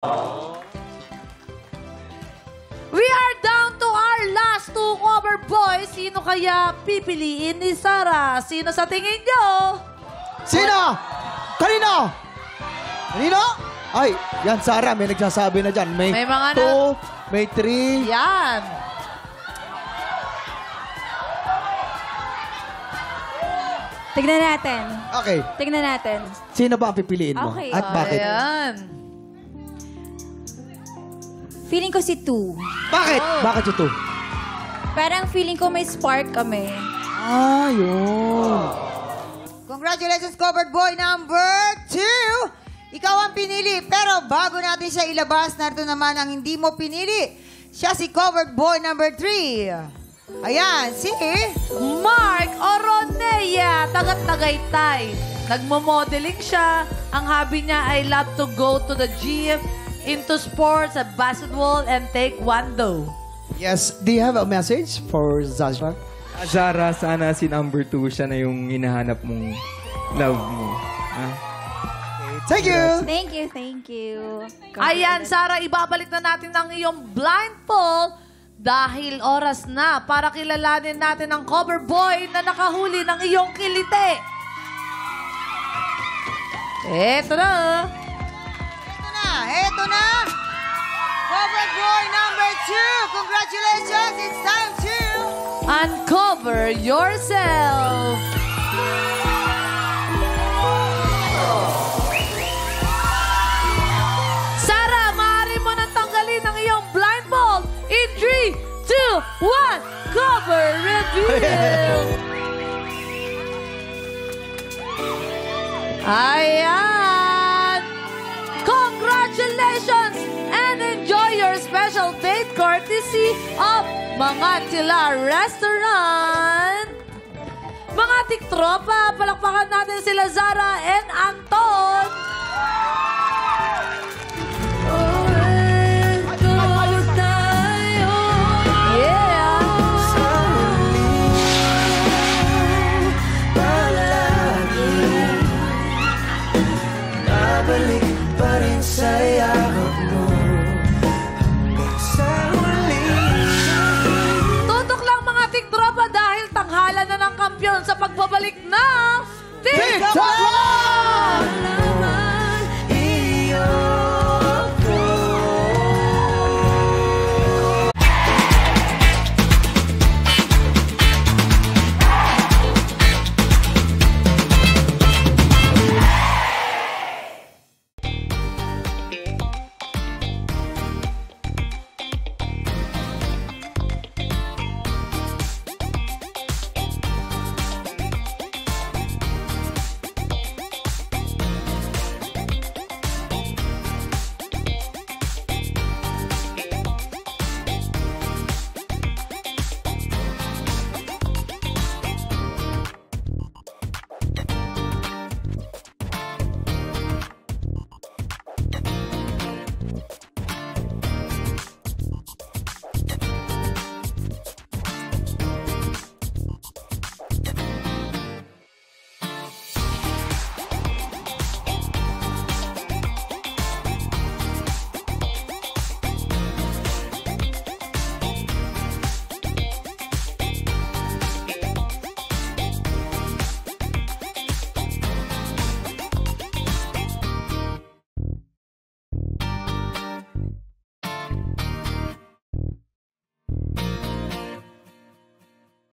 We are down to our last two cover boys. Sino kaya pipiliin ni Sarah? Sino sa tingin nyo? Sino? Kanino? Kanino? Ay, yan Sarah, may nagsasabi na dyan. May mga 2, may 3. Yan. Tignan natin. Okay. Tignan natin. Sino ba ang pipiliin mo? Okay, At bakit? Ayan. Feeling ko si 2. Bakit? Bakit ito? Parang feeling ko may spark kami. Ah, yun. Congratulations, covered boy number 2! Ikaw ang pinili, pero bago natin siya ilabas, narito naman ang hindi mo pinili. Siya si covered boy number 3. Ayan, si... Mark Oronea, taga-Tagaytay. Nagmo-modeling siya. Ang hobby niya ay love to go to the gym, into sports, at basketball, and taekwondo. Yes. Do you have a message for Zazra? Zara, sana si number 2 siya na yung hinahanap mong love mo. Ah? Thank you! Thank you, thank you. Ayan, Sarah, ibabalik na natin ang iyong blindfold dahil oras na para kilalanin natin ang cover boy na nakahuli ng iyong kilite. Eto na. Eto na! Covered boy number 2! Congratulations! It's time to... Uncover yourself. Sarah, maaari mo nang tanggalin ang iyong blindfold in 3, 2, 1. Cover reveal. Ayan. Congratulations and enjoy your special date courtesy of Mangantila Restaurant. Mga tiktropa, palakpakan natin sila Zara and Anton. Yeah. Babalik pa rin sa yakap mo hanggang sa huli. Tutok lang mga tiktropa dahil tanghala na ng kampiyon sa pagbabalik ng TikTok!